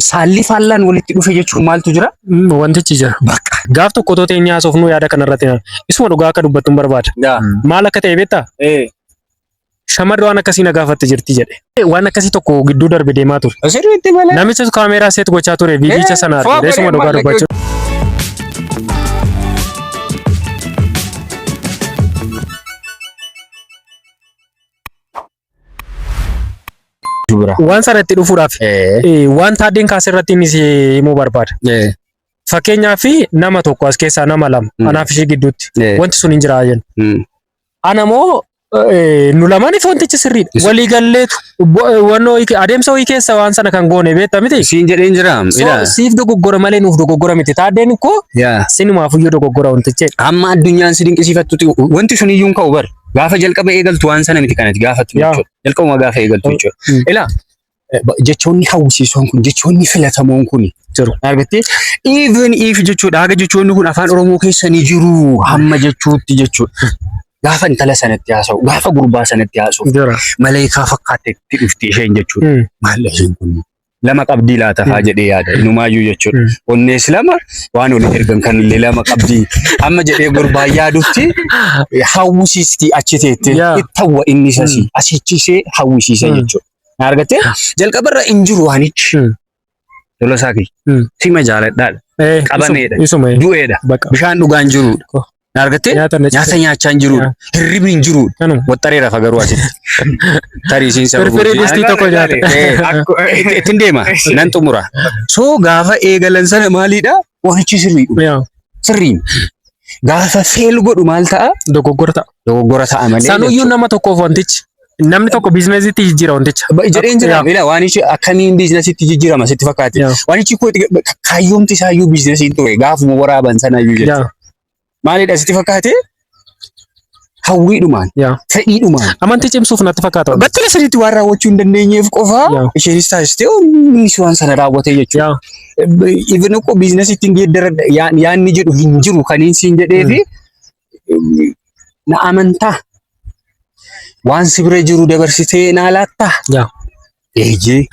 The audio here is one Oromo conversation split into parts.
Saalli faallaan walitti dhufe jechuun maaltu jira? Wantichi jira. Bakka. Gaaf tokko too teenyaa haasofnu yaada kanarratti isuma dhugaa akka dubbattuun barbaada. Maal akka ta'e beektaa? Shamarri waan akkasii na gaafatte jirti jedhe. Waan akkasii tokko gidduu darbe deemaa ture. Asirratti malee. Namicha kaameeraa seet gochaa ture viidicha sana argee isuma dhugaa dubbachuu. Waan sanatti dhufuudhaaf waan taaddeen kaasirratti innis himuu barbaada. Fakkeenyaaf nama tokko as keessaa nama lama anaaf ishee gidduutti wanti sun hin jiraa jennu. Anamoo nu lamaan if wantichi sirriidha. Walii galleetu adeemsa wayii keessa waan sana kan goone beektaa miti. Siin jedheen jira. Siif dogoggora malee nuuf dogoggora miti. Taaddeen koo sinumaaf iyyuu dogoggora wantichi. Amma addunyaan si dinqisiifattutti wanti sun iyyuu ka'u bar. Gaafa jalqaba eegaltu waan sana miti kanatti gaafatu jechuudha. Jalqabuma gaafa eegaltu jechuudha. Ilaa jechoonni hawwisiisoon kun jechoonni filatamoon kun jiru. Argattee even if jechuudha haga jechoonni kun afaan Oromoo keessa ni jiru hamma jechuutti jechuudha. Gaafa intala sanatti haasa'u gaafa gurbaa sanatti haasa'u maleekaa fakkaatetti dhufti isheen jechuudha. Maal isheen kun lama qabdii laata faa jedhee yaada inumaayyuu jechuudha. Onnees lama waan oli ergan kan illee lama qabdii amma jedhee gurbaa yaadutti hawwisiisti achi teettee ittawwa inni asichisee hawwisiisa jechuudha. Argattee jalqabarra hin jiru waanichi. Tolosaa kee sima jaaladhaadha. Qabameedha. Du'eedha. Bishaan dhugaan jirudha. Argattee nyaata nyaachaa hin jirudha. Hirribni hin jirudha. Waxxareera fagaruu asitti. Tariisiinsa Firfirii tokko nyaata. Ittiin deema nan xumura. So gaafa eegalan sana maalidha? Waanichi sirriidha. Sirriin. Gaafa feel godhu maal ta'a? Dogoggora ta'a. Dogoggora ta'a malee. Sanuyyuu nama tokkoof wantichi. Namni tokko biizinesiitti jijjiira wanticha. Jedheen jira. Ila waanichi akkamiin biizinesiitti jijjiirama sitti fakkaate. Waanichi kaayyoomti isaayyuu biizinesiin ture gaafuma waraaban sanayyuu jechuudha. Maalidha sitti fakkaate? Hawwiidhumaan. Fedhiidhumaan. Amantii cimsuuf natti fakkaata. Battala sadiitti waan raawwachuu hin dandeenyeef qofa isheenis taasistee innis waan sana raawwate jechuudha. Even uko biizinesiitti hin geeddara yaanni jedhu hin jiru kaniin siin jedheefi na amantaa. Waan si bira jiru dabarsitee naa laattaa? Eejjee.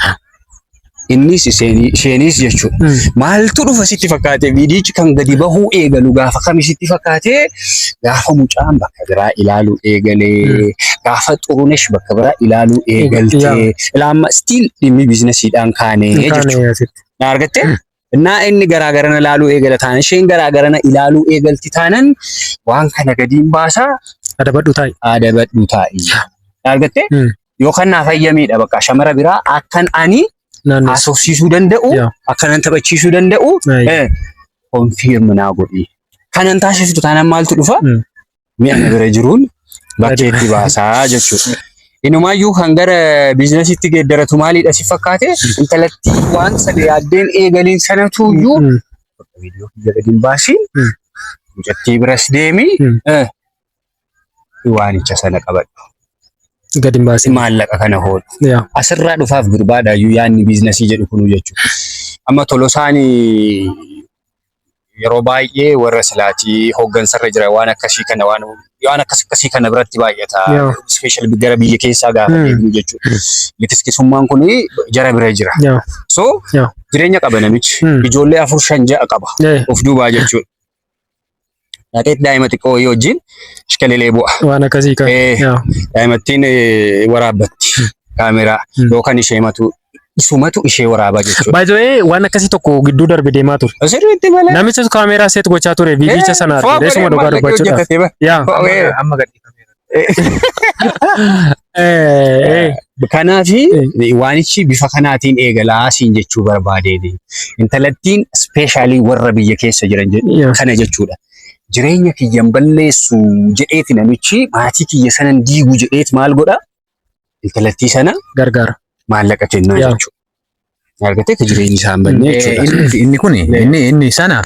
Innis isheenis jechuudha. Maaltu dhufa sitti fakkaate? Viidiyichi kan gadi bahuu eegalu gaafa kami sitti fakkaate? Gaafa mucaan bakka biraa ilaaluu eegalee, gaafa xurunesh bakka biraa ilaaluu eegaltee, ilaamma stiil dhimmi biizinesiidhaan kaanee jechuudha. Na argattee? Innaa inni garaagarana ilaaluu eegala taana isheen garaagarana ilaaluu eegalti taanan waan kana gadiin baasaa adabadhu taa'i. Adabadhu taa'i. Argattee? Yookaan naa fayyamiidha bakka shamara biraa akkan ani haasofsiisuu danda'u akkanan taphachiisuu danda'u konfirm naa godhi. Kanan taasiftu taanaan maaltu dhufa? Mi'a na bira jiruun bakkeetti baasaa jechuudha. Inumaayyuu kan gara biizinesiitti geeddaratu maalidha si fakkaate? Intalatti waan sana yaaddeen eegaliin sanatuyyuu viidiyoo gadiin baasiin mucattii biras deemi waanicha sana qabadhu. Gadi baasii maallaqa kana hoodhu. Asirraa dhufaaf birbaadhaayyuu yaanni biizinesii jedhu kunu jechuudha. Amma Tolosaan yeroo baay'ee warra silaatii hooggansarra jira waan akkasii kana waan akkasii kana biratti baay'ata. Ispeeshal gara biyya keessaa gaafa deemnu jechuudha. Likiskisummaan kun jara bira jira. So jireenya qaba namichi. Ijoollee 4-5 qaba. Of duubaa jechuudha. Nateet daa'ima xiqqoo wajjin ishkalelee bu'a. Waan akkasii kan. Daa'imattiin waraabbatti kaameraa yookaan isheematu isumatu ishee waraabaa jechuudha. By the way waan akkasii tokko gidduu darbe deemaa ture. Asirratti malee. Namicha kaameraa seet gochaa ture viidicha sana argee isuma dhugaa dubbachuudhaaf. Amma gadi Kanaafi waanichi bifa kanaatiin eegalaa siin jechuu barbaadeeti. Intalattiin speeshaalii warra biyya keessa jiran kana jechuudha. Jireenya kiyyan balleessu jedheeti namichi maatii kiyya sanan diigu jedheeti maal godha? Intalattii sana gargaara. Maallaqa kennaa jechuudha. Argatee ka jireenyi isaan banne jechuudha. Inni kun inni sana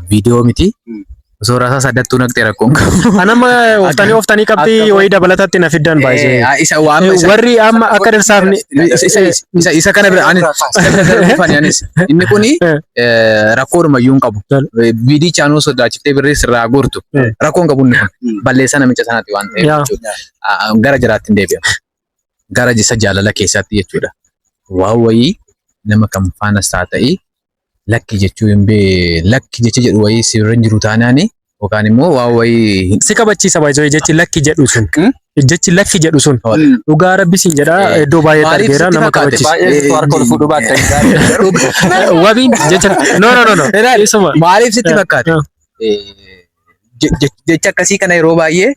viidiyoo miti. Suuraa isaa saddattuu naqxee rakkoon qabu. Anama oftanii qabxii wayii dabalatatti na fiddan baay'ee. Warri amma akka darsaafni isa kana bira anis inni kuni rakkoodhumayyuu hin qabu. Viidicha anuu sodaachiftee birrii sirraa gortu rakkoon qabu inni kun balleessaa namicha sanaatti waan ta'eef jechuudha. Gara jiraatti hin deebi'amu. Gara jisa jaalala keessatti jechuudha. Waa wayii nama kam faana isaa ta'e lakki jechuu hin lakki jecha jedhu wayii sirra jiru taanaani yookaan immoo waa wayii si kabachiisa baay'ee jechi lakki jedhu sun jechi lakki jedhu sun dhugaa rabbiin jedha iddoo baay'ee argeera nama kabachiisa wabiin jecha no maaliif sitti fakkaata jecha akkasii kana yeroo baay'ee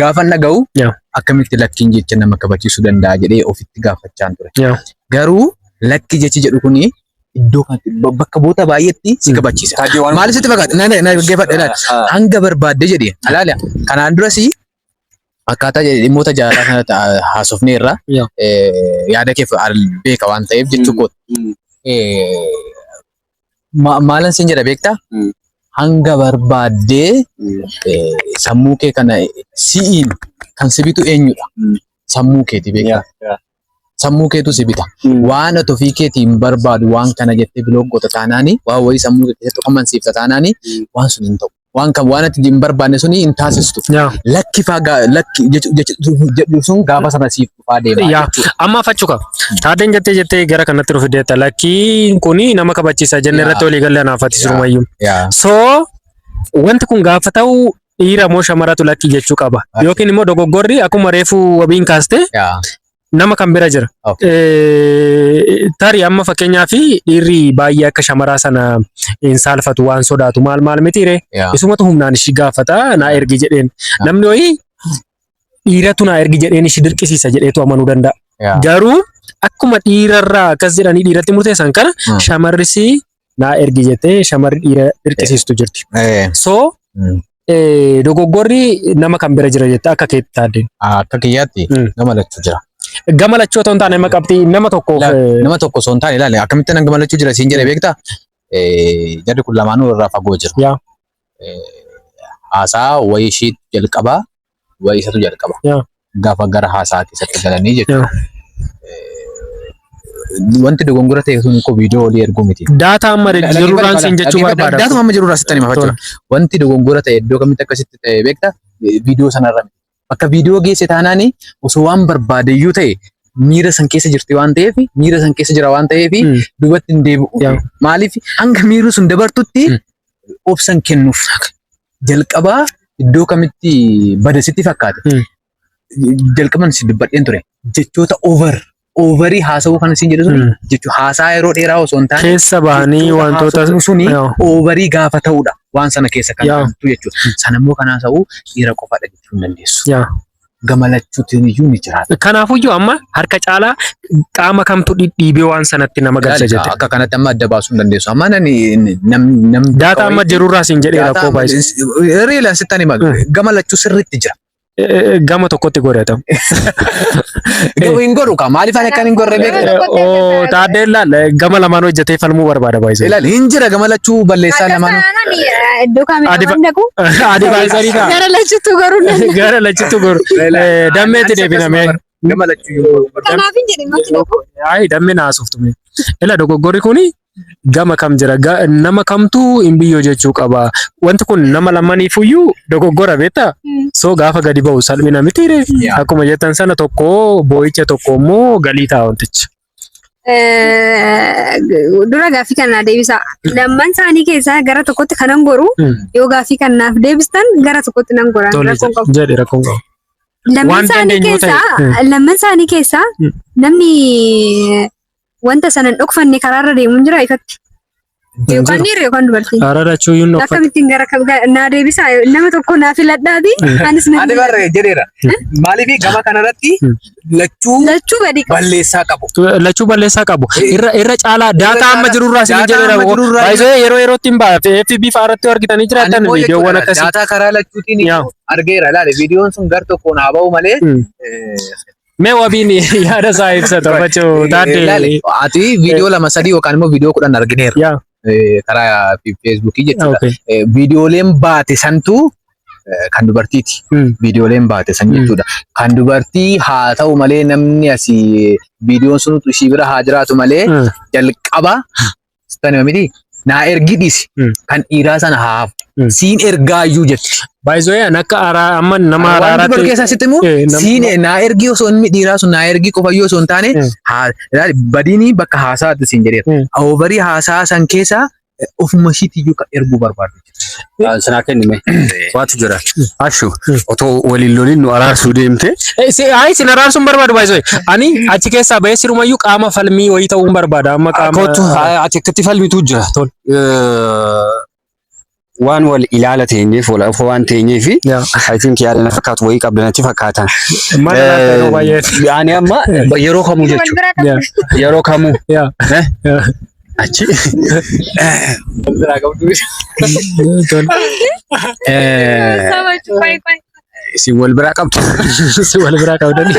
gaafa naga'u akkamitti lakkiin jecha nama kabachiisuu danda'a jedhee ofitti gaafachaa ture garuu lakki jechi jedhu kuni iddoo bakka boota baay'eetti si kabachiisa. Maaliif sitti fakkaata? Hanga barbaadde jedhee alaala kanaan duras akkaataa dhimmoota jaalala kana haasofnee irraa yaada kee beeka waan ta'eef jechuu kooti. Maalan siin jedha beektaa? Hanga barbaaddee sammuu kee kana si'iin kan si bitu eenyudha? Sammuu keeti beektaa? Sammuu keetu si bita. Waan ofii keetiin barbaadu waan kana jettee biloogota taanaani waan wayii sammuu keessatti qamansiifta taanaani waan sun hin ta'u. Waan ati hin barbaanne suni hin taasistu. Lakki jedhu sun gaafa sana siif dhufaa deema. Amma fachuka. Taadeen jettee gara kanatti dhufu deetta. Lakkiin kuni nama kabachiisa jenne irratti walii galee anaafati sirumayyuu. So wanti kun gaafa ta'u dhiira moo shamaratu lakki jechuu qaba. Yookiin immoo dogoggorri akkuma reefu wabiin kaaste nama kan bira jira. Tarii amma fakkeenyaaf dhiirri baay'ee akka shamaraa sana hin saalfatu waan sodaatu maal mitiire isumatu humnaan ishii gaafata naa ergi jedheen namni wayii dhiiratu naa ergi jedheen ishii dirqisiisa jedheetu amanuu danda'a. Garuu akkuma dhiirarraa akkas jedhanii dhiiratti murteessan kana shamarris naa ergi jettee shamarri dhiira dirqisiistu jirti. So dogoggorri nama kan bira jira jette akka keetti taaddeen. Akka kiyyaatti nama lachuu jira. Gamalachuu otoo hin taane maqabti nama tokko osoo hin taane ilaali akkamitti nan gamalachuu jira siin jedhe beektaa jarri kun lamaanuu irraa fagoo jira. Haasaa wayii ishiitu jalqabaa wayii isatu jalqaba. Gaafa gara haasaa keessatti galanii jechuudha. Wanti dogongora ta'e sun ko viidiyoo olii erguu miti. Daataa amma jirurraan siin jechuu barbaada. Daataa amma jirurraa sitti nima fachuudha. Wanti dogongora ta'e iddoo kamitti akkasitti ta'e beektaa viidiyoo sanarra miti. Bakka viidiyoo geesse taanaani osoo waan barbaadeyyuu ta'e miira san keessa jirti waan ta'eef miira san keessa jira waan ta'eef duubatti hin deebi'u. Maaliif hanga miirri sun dabartutti obsan kennuuf jalqabaa iddoo kamitti bada sitti fakkaate jalqaban si dubbadheen ture jechoota overii haasawuu kan isin jedhu sun jechuun haasaa yeroo dheeraa osoo hin taane keessa bahanii wantoota suni overii gaafa ta'uudha. Waan sana keessa kan jirtu jechuudha. Sanammoo kan haasa'u dhiira qofaadha jechuu hin dandeessu. Gamalachuutiin iyyuu ni jiraata. Kanaafuyyuu amma harka caalaa qaama kamtu dhidhiibee waan sanatti nama galcha jette. Akka kanatti amma adda baasuu hin dandeessu. Amma daataa amma jirurraa siin jedhee rakkoo baay'ee. Reela sittan hima gamalachuu sirriitti jira. Gama tokkotti godhatamu. Hin godhu kaa maaliif ani akkan hin gorre beekta? Taaddeen laal gama lamaan hojjetee falmuu barbaada baay'ee. Ilaal hin jira gamalachuu balleessaa lamaan. Iddoo kamitti dhaqu? Adi baay'ee kaa. Gara lachittuu garuu. Gara lachittuu garuu. Dammeetti deebiname. Gamalachuu. Kanaaf hin jedhin matti dhaqu. Ayi dammee naasoftume. Ila dogoggorri kuni gama kam jira nama kamtu hin biyyoo jechuu qaba. Wanti kun nama lamaniifuyyuu dogoggora beektaa? So gaafa gadi ba'u salphina mitiire. Akkuma jettan sana tokko boo'icha tokko immoo galii ta'a wantichi. Dura gaaffii kanaa deebisa. Lamman isaanii keessaa gara tokkotti kanan goru yoo gaaffii kanaaf deebistan gara tokkotti nan goran. Rakkoon qabu. Jedhe rakkoon qabu. Lamman isaanii keessaa namni wanta sanan dhokfanne karaarra deemuun jira ifatti. Yookaan dhiirri yookaan dubartii. Araarachuu yuun dhokfate. Akkamittiin gara naa deebisa nama tokko naa filadhaati. Anis nan. Ani barree jedheera. Maaliif gama kanarratti lachuu gadi balleessaa qabu. Lachuu balleessaa qabu. Irra caalaa daataa amma jirurraa siin jedheera. Baay'ee yerootti hin baafne FB fa'aarratti argitanii jiraatan viidiyoowwan akkasii. Daataa karaa lachuutiin argeera laale viidiyoon sun gar tokkoon haa ba'u malee. Mee wabiin yaada isaa ibsata bachoo taaddee. Ati viidiyoo 2-3 yookaan immoo viidiyoo 10 argineera. Karaa feesbuukii jechuudha. Viidiyooleen baate santu kan dubartiiti. Viidiyooleen baate san jechuudha. Kan dubartii haa ta'u malee namni asii viidiyoon sun ishii bira haa jiraatu malee jalqaba sittani miti naa ergi dhisi kan dhiiraa sana haa siin ergaayyuu jetti. Baay'ee akka amma nama araaraatti. Waan keessa sitti immoo siine naa ergi osoo inni dhiiraa sun naa ergi qofayyoo osoo hin taane badiini bakka haasaatti siin jedheera. Oovarii haasaa san keessa ofuma ishiitiyyuu kan erguu barbaadu. Sanaa kennime. Waatu jira. Ashu otoo waliin loliin nu araarsuu deemte. Sin araarsuun barbaadu baay'ee. Ani achi keessaa bahee sirumayyuu qaama falmii wayii ta'uun barbaada. Amma qaama. Kootu ati akkatti falmitu jira. Waan wal ilaala teenyeef waan teenyeef I think yaada na fakkaatu wayii qabdanatti fakkaatan. Ani amma yeroo kamuu jechuudha. Yeroo kamuu. Achi. Si wal biraa qabdu. Si wal biraa qabdani.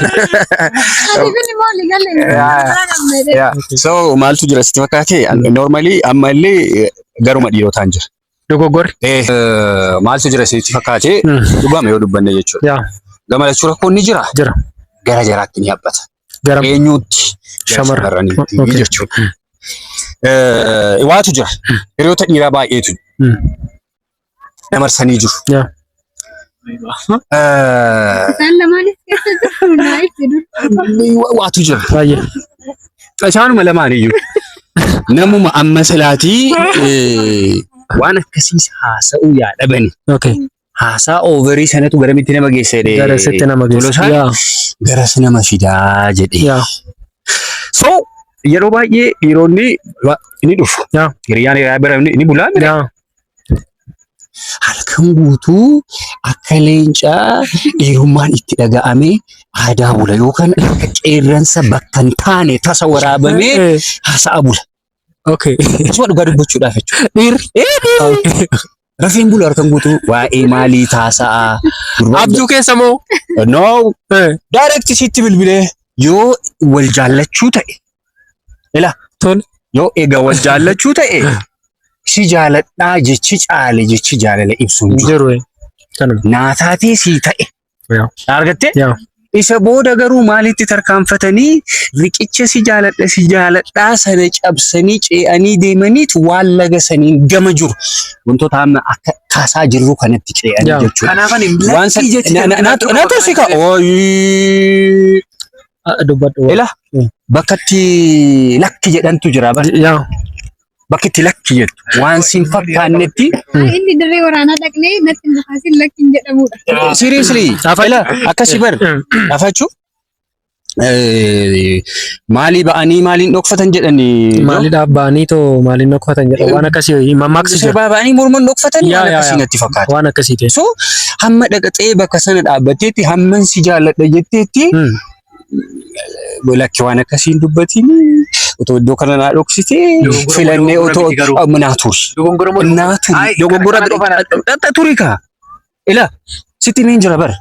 So maaltu jira sitti fakkaate normally amma illee garuma dhiirotaan jira. Dogoggorri. Maaltu jira sitti fakkaate dhugama yoo dubbanne jechuudha. Gama lachuu rakkoon ni jira. Jira. Gara jaraatti ni habbata. Gara eenyuutti shamarraniitti jechuudha. Waatu jira. Hiriyoota dhiiraa baay'eetu namarsanii jiru. Waatu jira. Baay'ee. Isaanuma lamaaniyyuu. Namuma amma salaatii waan akkasiis haasa'uu yaadabani. Haasaa oovarii sanatu garamitti nama geessa jedhee. Garasitti nama geessa. Garas nama fidaa jedhee. So yeroo baay'ee dhiironni ni dhufu. Hiriyyaan bira ni bulaa. Halkan guutuu akka leencaa dhiirummaan itti dhaga'ame aadaa bula yookaan akka qeerransa bakka hin taane tasa waraabamee haasa'a bula. Isuma dhugaa dubbachuudhaaf jechuudha. Rafeen bula halkan guutuu waa'ee maalii taasa'a. Abjuu keessa moo? No. Direct sitti bilbilee yoo wal jaallachuu ta'e. Ila. Yoo egaa wal jaallachuu ta'e. Si jaaladhaa jechi caale jechi jaalala ibsuun jiru. Naataatii si ta'e. Argattee? Isa booda garuu maalitti tarkaanfatanii riqicha si jaaladhaa sana cabsanii ce'anii deemaniit waan laga saniin gama jiru. Wantoota amma akka kaasaa jirru kanatti ce'anii jechuudha. Kanaafan lakkii jechuudha. Naata si ka. Ila bakkatti lakki jedhantu jira. Bakki lakki jettu waan siin fakkaannetti. Inni dirree waraanaa dhaqnee natti hin dhufaasin lakki hin jedhamudha. Seriously akkasii bar dhaafachuu maalii ba'anii maaliin dhokfatan jedhanii. Maalii dhaabbanii too maaliin dhokfatan jedhan waan akkasii mammaaksu jira. Ba'anii morman dhokfatan waan akkasii natti fakkaata. Waan akkasii ta'e. So hamma dhaqaxee bakka sana dhaabbatteetti hamman si jaalladha jetteetti lakki waan akkasiin dubbatiin. Otoo iddoo kana naa dhoksitee filannee otoo naa turi. Dogoggora turi kaa. Ila sitti niin jira bara.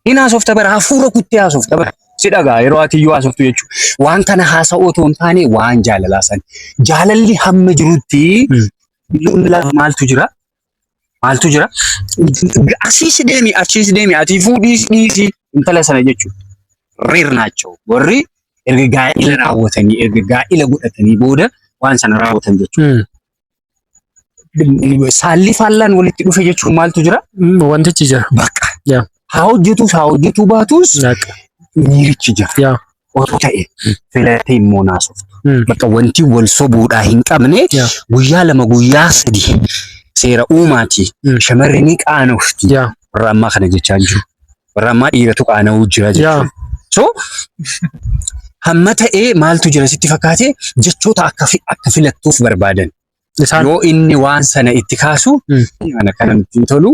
Hin haasofta bara hafuura kuttee haasofta bara. Si dhagaa yeroo ati iyyuu haasoftu jechuudha. Waan kana haasa'uu otoo hin taane waan jaalalaa sana. Jaalalli hamma jirutti maaltu jira? Maaltu jira? Asiis deemi achiis deemi ati fuudhiis dhiisii intala sana jechuudha. Rirnaachoo warri. Erga gaa'ila raawwatanii erga gaa'ila godhatanii booda waan sana raawwatan jechuudha. Saalli faallaan walitti dhufe jechuun maaltu jira? Wantichi jira. Bakka. Haa hojjetuu baatus miirichi jira. Otoo ta'e filatee immoo naasoftu. Bakka wanti wal sobuudhaa hin qabne guyyaa lama guyyaa sadii seera uumaati. Shamarri ni qaanofti. Warra ammaa kana jechaa jiru. Warra ammaa dhiiratu qaana'uu jira jechuudha. So hamma ta'ee maaltu jira sitti fakkaate jechoota akka filattuuf barbaadan. Yoo inni waan sana itti kaasu ana kana nutti tolu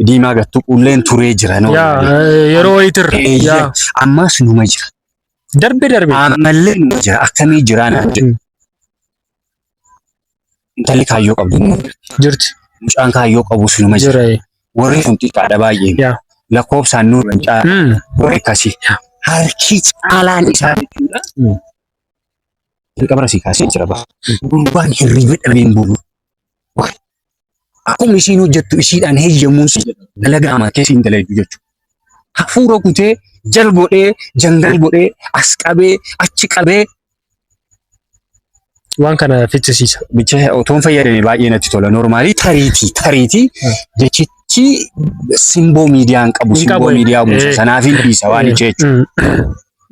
diimaa gattu qulleen turee jira. Yeroo wayitirra. Ammas numa jira. Darbe. Ammallee numa jira akkamii jiraa naan jedhu. Intalli kaayyoo qabdu jirti. Mucaan kaayyoo qabus numa jira. Warri kun xiqqaadha baay'ee. Lakkoofsaan nurra hin caalu. Warri akkasii. Harki caalaan isaa jechuudha. Jalqaba rasii kaasee jira ba'a. Gurbaan hirriba dhabeen bulu. Akkuma isiin hojjettu isiidhaan heeyyamuun dalagaa amaa keessa hin dalagdu jechuudha. Hafuura kutee jal godhee jangal godhee as qabee achi qabee. Waan kana fichisiisa. Bicha otoon fayyadame baay'ee natti tola. Normaalii tariitii jechi achi simboo miidiyaan qabu simboo miidiyaa buusa sanaaf hin dhiisa waan jechuudha.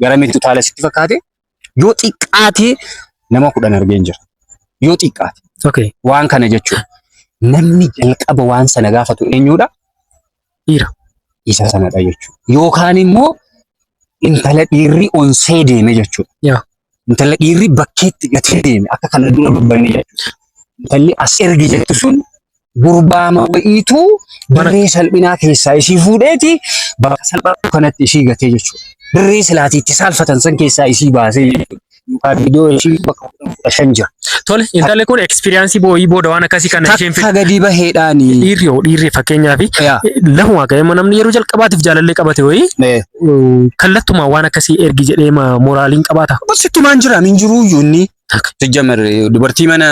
Garamitti utaala sitti fakkaate yoo xiqqaate nama 10 argeen jira. Yoo xiqqaate. Okay. Waan kana jechuudha. Namni jalqaba waan sana gaafatu eenyudha? Dhiira. Isa sanadha jechuudha. Yookaan immoo intala dhiirri onsee deeme jechuudha. Intala dhiirri bakkeetti gatee deeme akka kana dura dubbanne jechuudha. Intalli as ergi jettu sun gurbaama wayiitu dirree salphinaa keessaa ishii fuudheeti bakka salphaa kanatti ishii gatee jechuudha. Dirree silaatiitti saalfatan san keessaa ishii baasee jechuudha. Yookaan viidiyoo ishii bakka 15 jira. Tole intalli kun ekspiriyansii boo'ii booda waan akkasii kana isheen takka gadi baheedhaani. Dhiirri fakkeenyaaf lafuma ga'eema namni yeroo jalqabaatiif jaalallee qabate wayii kallattumaa waan akkasii ergi jedhee moraaliin qabaata. Basittumaan jira min jiruu iyyuunni. Sijjamar dubartii mana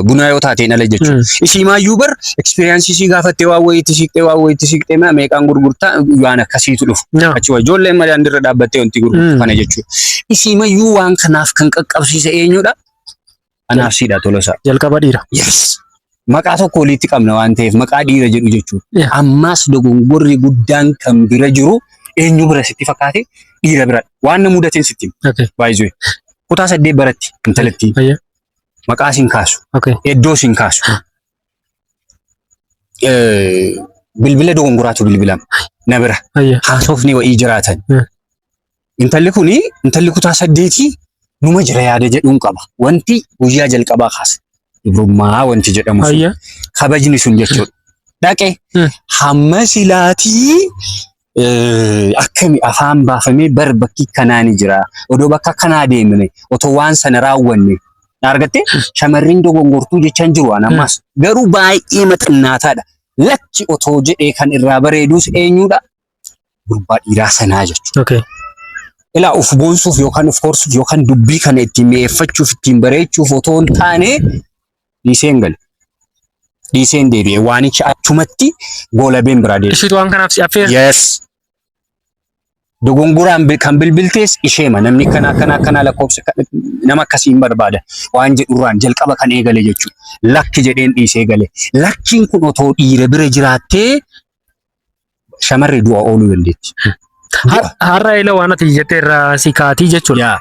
bunaa yoo taateen ala jechuudha. Ishii maayyuu bar ekspiriyaansii ishii gaafattee waan wayiitti siiqxee meeqaan gurgurtaa waan akkasiitu dhufu. Achi ijoolleen madaan dirra dhaabbattee wanti gurgurtu kana jechuudha. Ishii maayyuu waan kanaaf kan qaqqabsiise eenyudha? Anaaf siidha tolosaa. Jalqaba dhiira. Yes. Maqaa tokko walitti qabna waan ta'eef maqaa dhiira jedhu jechuudha. Ammaas dogongorri guddaan kan bira jiru eenyu bira sitti fakkaate dhiira bira. Waan na mudateen sitti baay'ee. Kutaa 8 baratti intalatti maqaa siin kaasu. Iddoo siin kaasu. Bilbila dogonguraatu bilbilama. Na bira. Haasofni wa'ii jiraatan. Intalli kutaa 8 numa jira yaada jedhuun qaba. Wanti guyyaa jalqabaa kaasa. Ibrummaa wanti jedhamu sun. Kabajni sun jechuudha. Dhaqee hamma silaatii akkami afaan baafamee bar bakki kanaa ni jira. Odoo bakka kanaa deemne otoo waan sana raawwanne. Argattee shamarrin dogongortuu jechaan jiru waan ammas. Garuu baay'ee maxinnaataadha. Lakki otoo jedhee kan irraa bareedus eenyudha? Gurbaa dhiiraa sanaa jechuudha. Ilaa of boonsuuf yookaan of korsuuf yookaan dubbii kana ittiin mi'eeffachuuf ittiin bareechuuf otoo hin taane dhiiseen gale. Dhiiseen deebi'e waanicha achumatti goolabeen biraa deebi'e. Ishiitu waan kanaaf si affeera? Yes. Dogongoraan kan bilbiltees isheema namni kana lakkoofsa nama akkasiin barbaada. Waan jedhurraan jalqaba kan eegale jechuudha. Lakki jedheen dhiisee gale. Lakkiin kun otoo dhiira bira jiraattee shamarree du'a ooluu dandeetti. Har'a ila waan ati jettee irraa si kaatii jechuudha.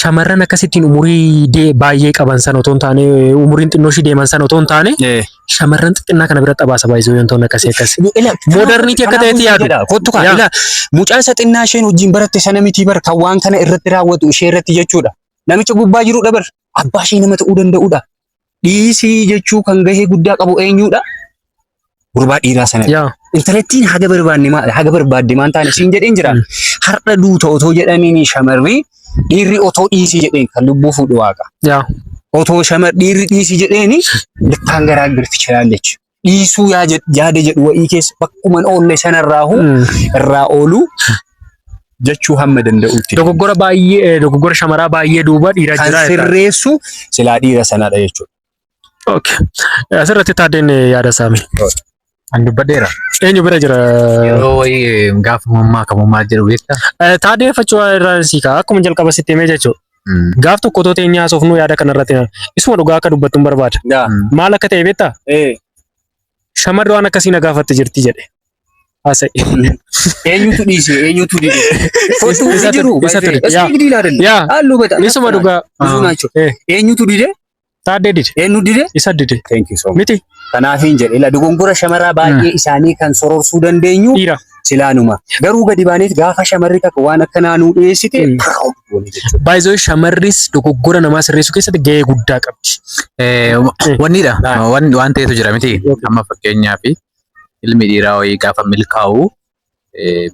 Shamarran akkasittiin umurii baay'ee qaban sana otoo hin taane umuriin xinnoo ishii deeman sana otoo hin taane shamarran xixinnaa kana bira xabaasa baay'isuu yoo ta'u akkasii akkasii. Moodarniitii akka ta'etti yaadu. Kottu kaa mucaan isa xinnaa isheen wajjin baratte sana miti bar kan waan kana irratti raawwatu ishee irratti jechuudha. Namicha gubbaa jirudha bar abbaa ishee nama ta'uu danda'udha. Dhiisii jechuu kan gahee guddaa qabu eenyudha? Gurbaa dhiiraa sana. Intalettiin haga barbaadde maan taane siin jedheen jira. Har'a duuta otoo jedhaniin shamarri dhiirri otoo dhiisii jedheen kan lubbuu fuudhu waaqa. Otoo dhiirri dhiisii jedheeni bittaan garaa girticha yaallecha. Dhiisuu yaada jedhu wa'ii keessa bakkuman oolle sanarraahu irraa oolu jechuu hamma danda'utti. Dogoggora shamaraa baay'ee duuba dhiira jira. Kan sirreessu silaa dhiira sanadha jechuudha. Asirratti taaddeen yaada saami. An dubbadheera. Eenyu bira jira? Yeroo wayii gaafummaa kamummaa jedhu beektaa? Taaddeeffachuu irraa siikaa akkuma jalqaba sitti himee jechuudha. Gaaf tokko too teenyaa haasofnuu yaada kanarratti isuma dhugaa akka dubbattuun barbaada. Maal akka ta'e beektaa? Shamarri waan akkasii na gaafatte jirti jedhe. Haasa'e. Eenyutu dhiise? Eenyutu dhiise? Fotuu jiru. Isuma dhugaa. Eenyutu dhiise? Taaddee dide. Eenyu dide? Isa dide. Thank you so much. Miti. Kanaafin jedhe ila dogongora shamaraa baay'ee isaanii kan sororsuu dandeenyu dhiira. Silaanuma. Garuu gadi baaneet gaafa shamarri takka waan akka naanuu dhiyeessite. Baay'ee shamarris dogoggora namaa sirreessuu keessatti gahee guddaa qabdi. Wannidha. Waan ta'etu jira miti. Amma fakkeenyaaf ilmi dhiiraa wayii gaafa milkaa'u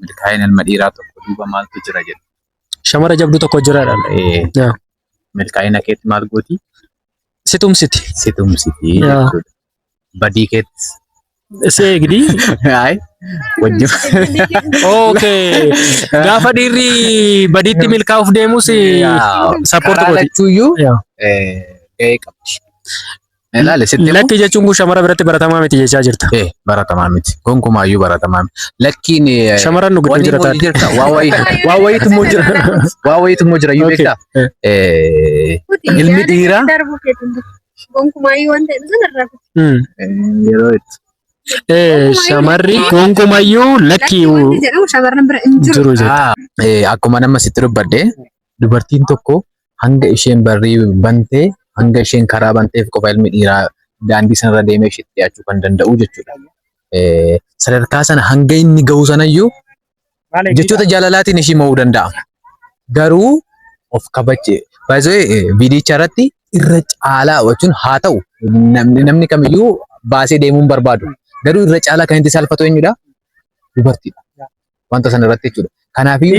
milkaa'ina ilma dhiiraa tokko duuba maaltu jira jedhu. Shamara jabduu tokko jiraadha. Milkaa'ina keetti maal gooti? Situmsiti. Situmsiti jechuudha. Badii keetti. Seegdi. Wajjin. Okay. Gaafa dhiirri badiitti milkaa'uuf deemus sappoorti gooti. Karaalachuuyyuu gahee qabdi. Lakki jechuun kun shamara biratti baratamaa miti jechaa jirta. Baratamaa miti. Gonkumaayyuu baratamaa miti. Lakkiin shamarran nu gidduu jira taate. Waa wayiitummoo jira. Waa wayiitummoo jira iyyuu beektaa. Ilmi dhiiraa. Gonkumaayyuu waan ta'e sanarraa. Yeroo itti. shamarri gonkumayyuu lakki jedhamu shamarran bira hin jiru. Akkuma nama sitti dubbadde dubartiin tokko hanga isheen barrii bantee hanga isheen karaa banteef qofa ilmi dhiiraa daandii sanarra deemee isheetti dhiyaachuu kan danda'u jechuudha. Sadarkaa sana hanga inni ga'u sanayyuu jechoota jaalalaatiin ishii mo'uu danda'a. Garuu of kabache baay'ee viidicha irratti irra caalaa jechuun haa ta'u namni kamiyyuu baasee deemuun barbaadu. Garuu irra caalaa kan itti saalfatu eenyudha? Dubartiidha. Wanta sana irratti jechuudha. Kanaafuu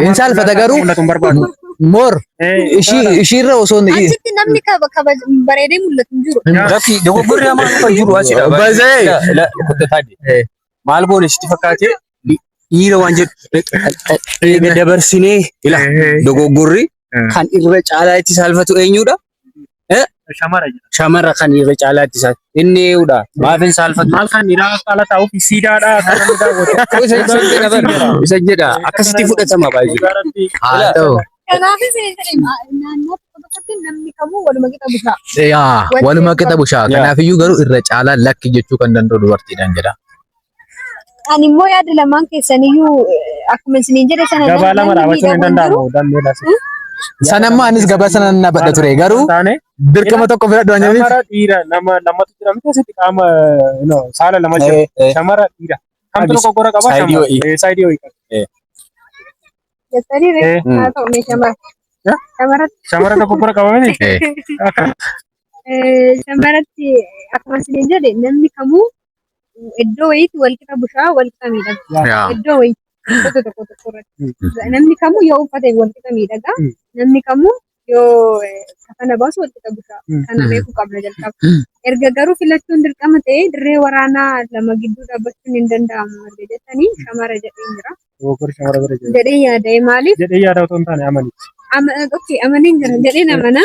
hin saalfata garuu moor ishiirra osoo achitti namni bareedee mul'atu hin jiru. Rafi dogoggorri hamaa kan jiru asidha. Maal boone sitti fakkaatee dhiira waan jedhu dabarsinee ila dogoggorri kan irra caalaa itti saalfatu eenyudha? Shamara kan irra caalaa itti saalfatu inni eeyyudha. Maaf hin saalfatu? maal kan dhiiraa haala ta'uuf siidaadha kan inni daawwatu. Isa jedha akkasitti fudhatama baay'ee. haa ta'u. Kanaafis naannoo tokkotti namni kamuu waluma qixa bushaa. Waluma qixa bushaa. Kanaafiyyuu garuu irra caalaa lakki jechuu kan danda'u dubartiidhaan jedha. Ani immoo yaada lamaan keessaniyyuu akkuma isiniin jedhe sana gabaa lama dhaabachuun hin danda'amu dammeedhaas. Sanammoo anis gabaa sana nan badha ture garuu dirqama tokko filadhu waan jedhaniif. Shamara dhiira nama lamatu jira miti asitti qaama saala lama jira. Shamara dhiira. Kamtu tokko gora qaba shamara. Saayidii ho'i qaba. jettanii haa ta'u mee shamara tokko gora qaba miti. Shamarratti akkuma isiniin jedhe namni kamuu iddoo wayiitti wal qixa bushaa wal qixa miidhaga. Iddoo wayiitti tokko irratti namni kamuu yoo uffate wal qixa miidhaga. Namni kamuu yoo kafana baasu wal qixa bushaa. Kana beekuu qabna jalqaba. Erga garuu filachuun dirqama ta'ee dirree waraanaa lama gidduu dhaabbachuun hin danda'amu erga jettanii shamara jedheen jira. Jedhee yaada maaliif? Jedhee yaada otoo hin taane amanii. Amaniin jira jedheen amana.